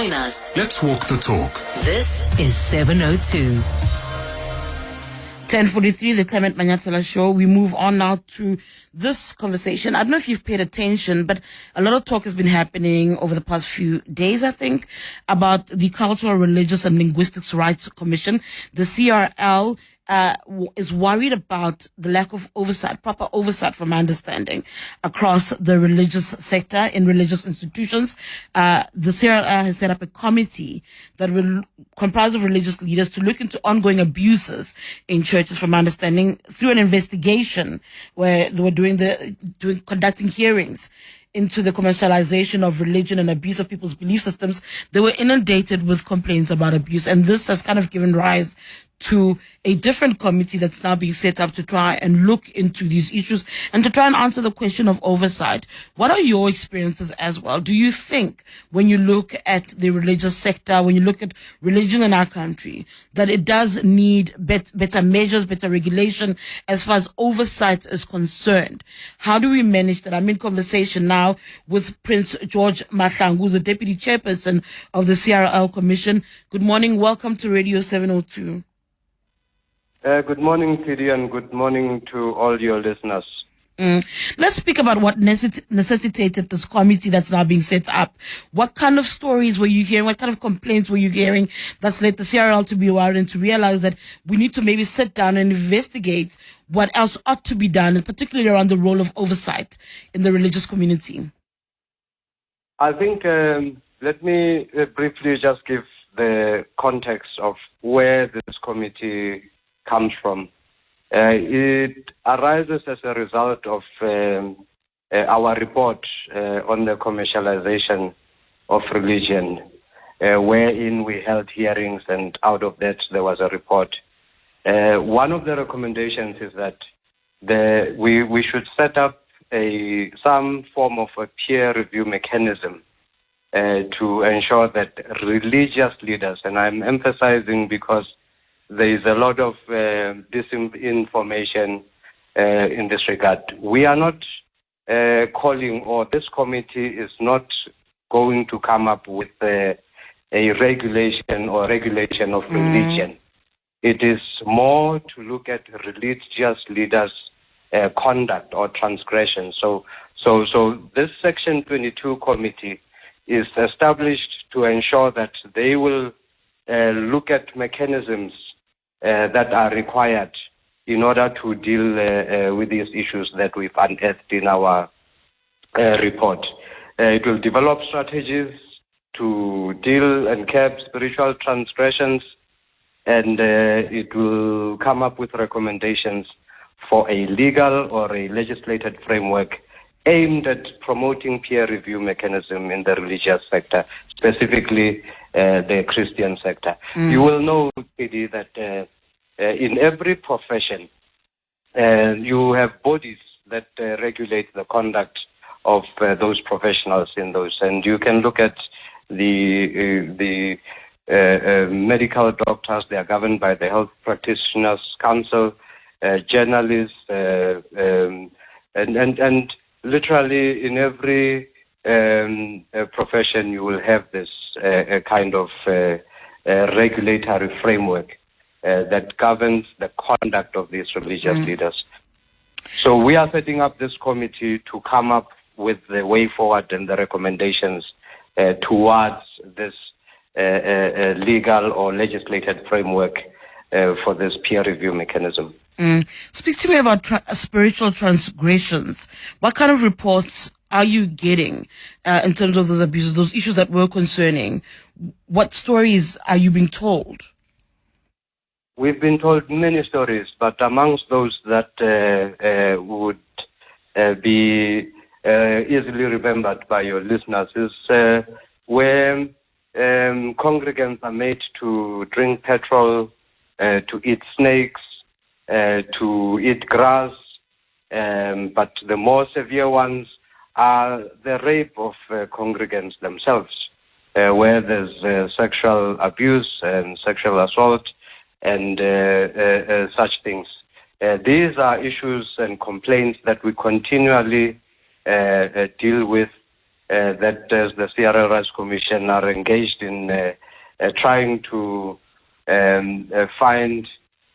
Join us. Let's walk the talk. This is 702. 10:43, the Clement Manyathela show. We move on now to this conversation. I don't know if you've paid attention, but a lot of talk has been happening over the past few days, I think, about the Cultural, Religious and Linguistics Rights Commission. The CRL is worried about the lack of oversight, proper oversight, from my understanding, across the religious sector in religious institutions. The CRL has set up a committee that will comprise of religious leaders to look into ongoing abuses in churches, from my understanding, through an investigation where they were conducting hearings into the commercialization of religion and abuse of people's belief systems. They were inundated with complaints about abuse, and this has kind of given rise to a different committee that's now being set up to try and look into these issues and to try and answer the question of oversight. What are your experiences as well? Do you think, when you look at the religious sector, when you look at religion in our country, that it does need better measures, better regulation as far as oversight is concerned? How do we manage that? I'm in conversation now with Prince George Mahlangu, who's the Deputy Chairperson of the CRL Commission. Good morning. Welcome to Radio 702. Good morning, Tshidi, and good morning to all your listeners. Let's speak about what necessitated this committee that's now being set up. What kind of stories were you hearing? What kind of complaints were you hearing that's led the CRL to be worried and to realize that we need to maybe sit down and investigate what else ought to be done, and particularly around the role of oversight in the religious community? I think let me briefly just give the context of where this committee comes from. It arises as a result of our report on the commercialization of religion, wherein we held hearings, and out of that there was a report. One of the recommendations is that we should set up some form of a peer review mechanism to ensure that religious leaders, and I'm emphasizing because there is a lot of disinformation in this regard. We are not calling, or this committee is not going to come up with a regulation or regulation of religion. It is more to look at religious leaders' conduct or transgression. So this Section 22 committee is established to ensure that they will look at mechanisms that are required in order to deal with these issues that we've unearthed in our report. It will develop strategies to deal and curb spiritual transgressions, and it will come up with recommendations for a legal or a legislated framework aimed at promoting peer review mechanism in the religious sector, specifically the Christian sector. You will know, Tshidi, that in every profession, you have bodies that regulate the conduct of those professionals in those. And you can look at the medical doctors. They are governed by the Health Practitioners Council, journalists, and literally in every profession you will have this kind of regulatory framework that governs the conduct of these religious leaders. So we are setting up this committee to come up with the way forward and the recommendations towards this legal or legislated framework for this peer review mechanism. Speak to me about spiritual transgressions. What kind of reports are you getting in terms of those abuses, those issues that were concerning? What stories are you being told? We've been told many stories, but amongst those that would be easily remembered by your listeners is where congregants are made to drink petrol, to eat snakes, to eat grass, but the more severe ones are the rape of congregants themselves, where there's sexual abuse and sexual assault and such things. These are issues and complaints that we continually deal with that as the CRL Rights Commission are engaged in trying to find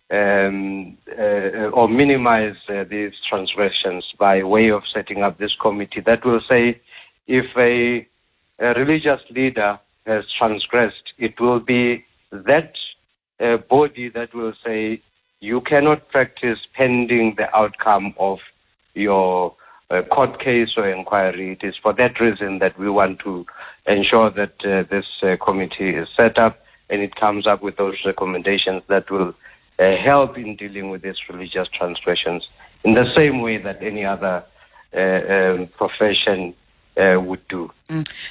or minimize these transgressions by way of setting up this committee that will say if a religious leader has transgressed, it will be that body that will say you cannot practice pending the outcome of your court case or inquiry. It is for that reason that we want to ensure that this committee is set up and it comes up with those recommendations that will help in dealing with these religious transgressions in the same way that any other profession would do.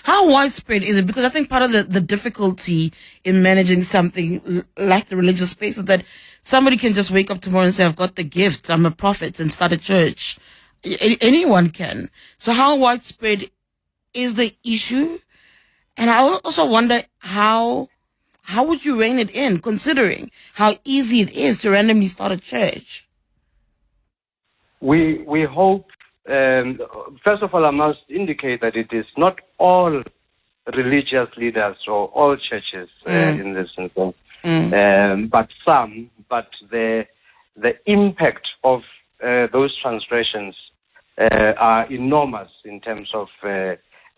How widespread is it? Because I think part of the difficulty in managing something like the religious space is that somebody can just wake up tomorrow and say, I've got the gift, I'm a prophet, and start a church. Anyone can. So how widespread is the issue? And I also wonder how would you rein it in, considering how easy it is to randomly start a church? We hope, first of all, I must indicate that it is not all religious leaders or all churches in this instance, but some. But the impact of those transgressions are enormous in terms of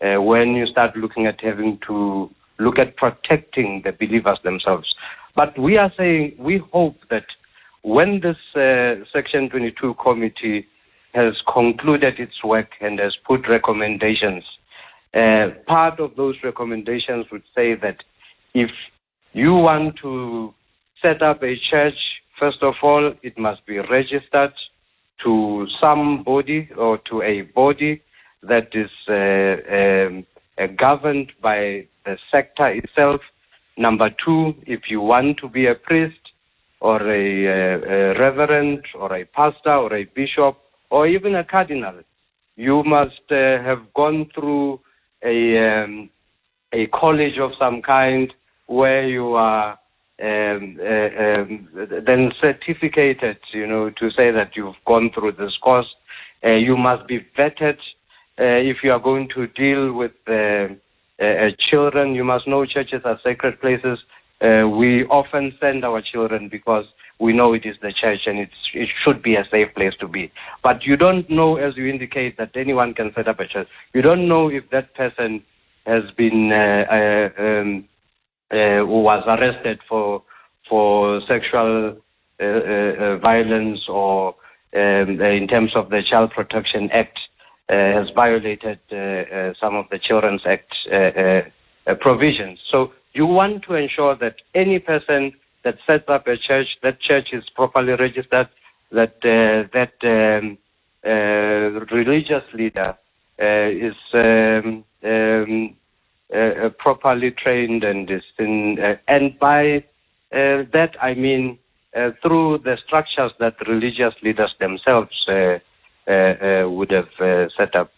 when you start looking at having to look at protecting the believers themselves. But we are saying we hope that when this Section 22 committee has concluded its work and has put recommendations, part of those recommendations would say that if you want to set up a church, first of all, it must be registered to some body or to a body that is governed by the sector itself. Number two, if you want to be a priest or a reverend or a pastor or a bishop or even a cardinal, you must have gone through a college of some kind where you are then certificated, to say that you've gone through this course. You must be vetted. If you are going to deal with children, you must know churches are sacred places. We often send our children because we know it is the church and it should be a safe place to be. But you don't know, as you indicate, that anyone can set up a church. You don't know if that person has been who was arrested for sexual violence or in terms of the Child Protection Act has violated some of the Children's Act provisions. So you want to ensure that any person that sets up a church, that church is properly registered, that religious leader is properly trained and is and by that I mean through the structures that religious leaders themselves would have set up.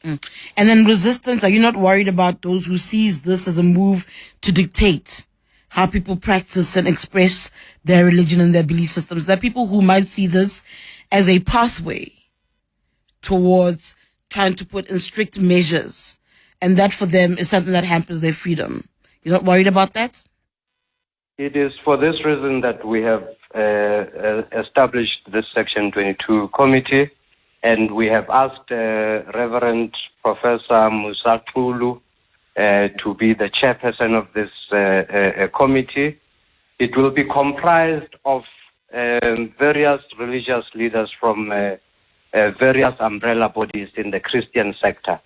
And then resistance, are you not worried about those who sees this as a move to dictate how people practice and express their religion and their belief systems? There are people who might see this as a pathway towards trying to put in strict measures, and that for them is something that hampers their freedom. You're not worried about that? It is for this reason that we have established this Section 22 committee, and we have asked Reverend Professor Musatulu to be the chairperson of this committee. It will be comprised of various religious leaders from various umbrella bodies in the Christian sector.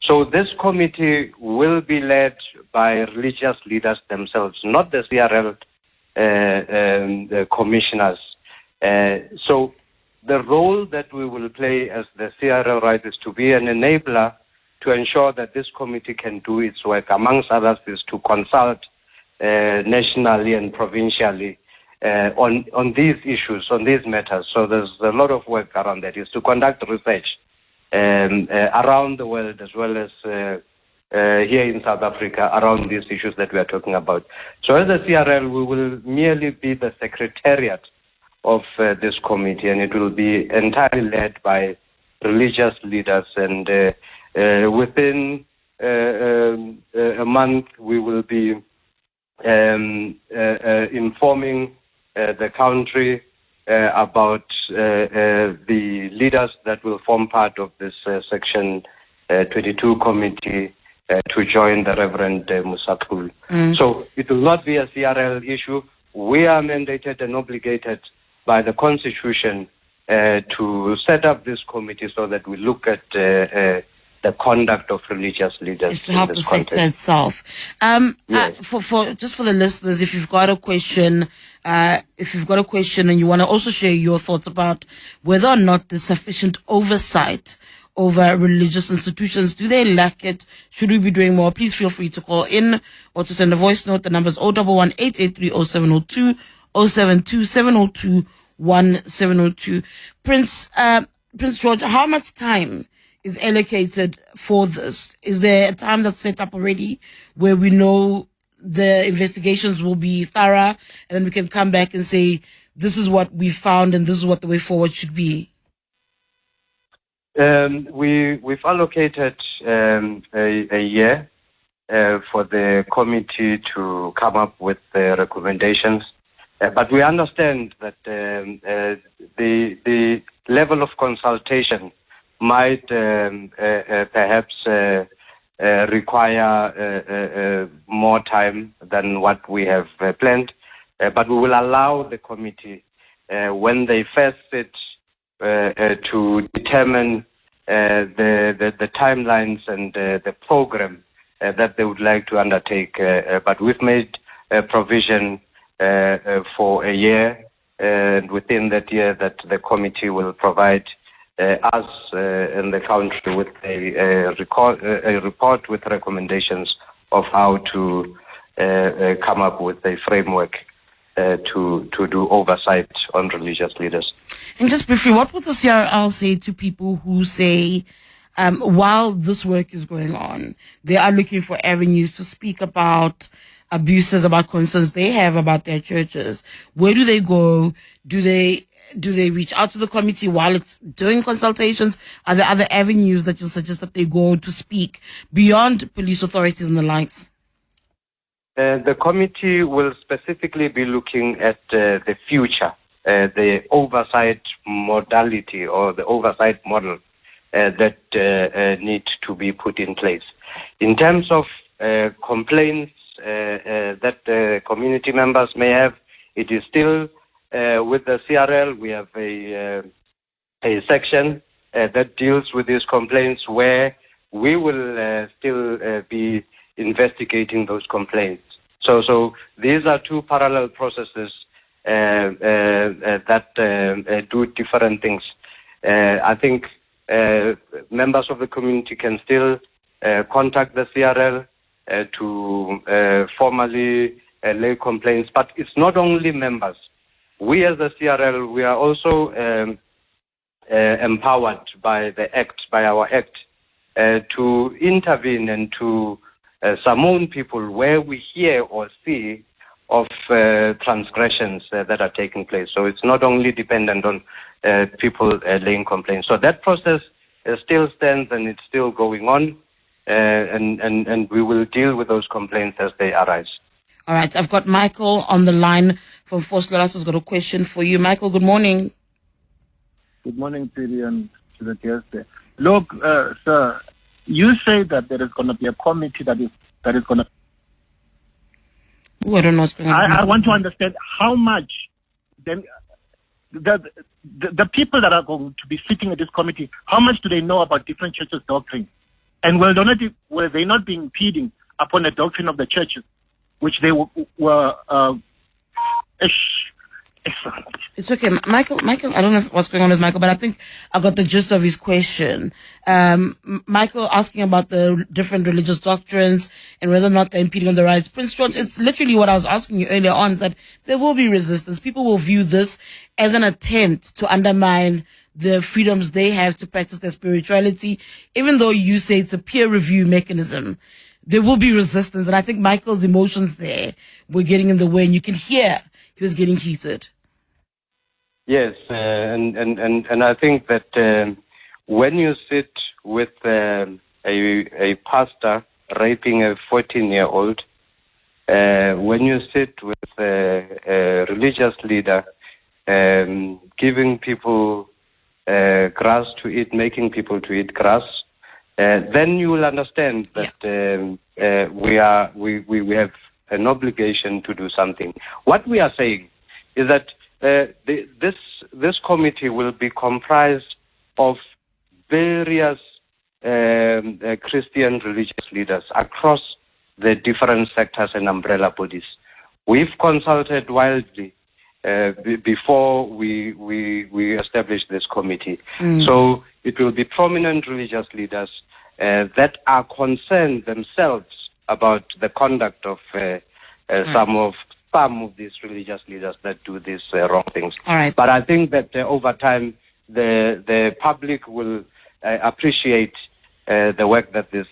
So this committee will be led by religious leaders themselves, not the CRL the commissioners. So the role that we will play as the CRL right is to be an enabler to ensure that this committee can do its work. Amongst others is to consult nationally and provincially on these issues, on these matters. So there's a lot of work around that. Is to conduct research around the world as well as here in South Africa around these issues that we are talking about. So as a CRL, we will merely be the secretariat of this committee, and it will be entirely led by religious leaders and within a month, we will be informing the country about the leaders that will form part of this Section 22 committee to join the Reverend Musakul. So it will not be a CRL issue. We are mandated and obligated by the Constitution to set up this committee so that we look at the conduct of religious leaders. It's to help the sector itself. Yes. For just for the listeners, if you've got a question, and you want to also share your thoughts about whether or not there's sufficient oversight over religious institutions, do they lack it? Should we be doing more? Please feel free to call in or to send a voice note. The number is 011-883-0702, 072-702-1702. Prince George, how much time is allocated for this? Is there a time that's set up already where we know the investigations will be thorough and then we can come back and say, this is what we found and this is what the way forward should be? We've allocated a year for the committee to come up with the recommendations, but we understand that the level of consultation might perhaps require more time than what we have planned, but we will allow the committee, when they first sit, to determine the timelines and the program that they would like to undertake. But we've made a provision for a year, and within that year that the committee will provide us in the country with a report with recommendations of how to come up with a framework to do oversight on religious leaders. And just briefly, what would the CRL say to people who say, while this work is going on, they are looking for avenues to speak about abuses, about concerns they have about their churches? Where do they go? Do they reach out to the committee while it's doing consultations? Are there other avenues that you'll suggest that they go to speak beyond police authorities and the likes? The committee will specifically be looking at the future, the oversight modality or the oversight model that need to be put in place. In terms of complaints that community members may have, it is still with the CRL. We have a section that deals with these complaints where we will still be investigating those complaints. So these are two parallel processes that do different things. I think members of the community can still contact the CRL to formally lay complaints, but it's not only members. We as the CRL, we are also empowered by our act, to intervene and to summon people where we hear or see of transgressions that are taking place. So it's not only dependent on people laying complaints. So that process still stands and it's still going on, and we will deal with those complaints as they arise. All right, I've got Michael on the line from Vosloorus who's got a question for you. Michael, good morning. Good morning, Tshidi, and to the guest there. Look, sir, you say that there is going to be a committee that is going to... I don't know what's going on. I want to understand how much then the people that are going to be sitting at this committee, how much do they know about different churches' doctrine? And will they not be impeding upon the doctrine of the churches, which they were... It's okay. Michael, I don't know what's going on with Michael, but I think I got the gist of his question. Michael asking about the different religious doctrines and whether or not they're impeding on the rights. Prince George, it's literally what I was asking you earlier on, is that there will be resistance. People will view this as an attempt to undermine the freedoms they have to practice their spirituality. Even though you say it's a peer review mechanism, there will be resistance. And I think Michael's emotions there were getting in the way, and you can hear he was getting heated. Yes, and I think that when you sit with a pastor raping a 14-year-old. When you sit with a religious leader, giving people grass to eat, making people to eat grass, then you will understand that we have an obligation to do something. What we are saying is that this committee will be comprised of various Christian religious leaders across the different sectors and umbrella bodies. We've consulted widely before we established this committee. So it will be prominent religious leaders that are concerned themselves about the conduct of some of these religious leaders that do these wrong things. All right. But I think that over time, the public will appreciate the work that this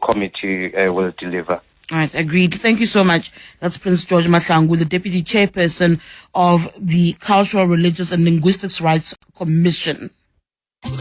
committee will deliver. All right, agreed. Thank you so much. That's Prince George Mahlangu, the Deputy Chairperson of the Cultural, Religious and Linguistics Rights Commission.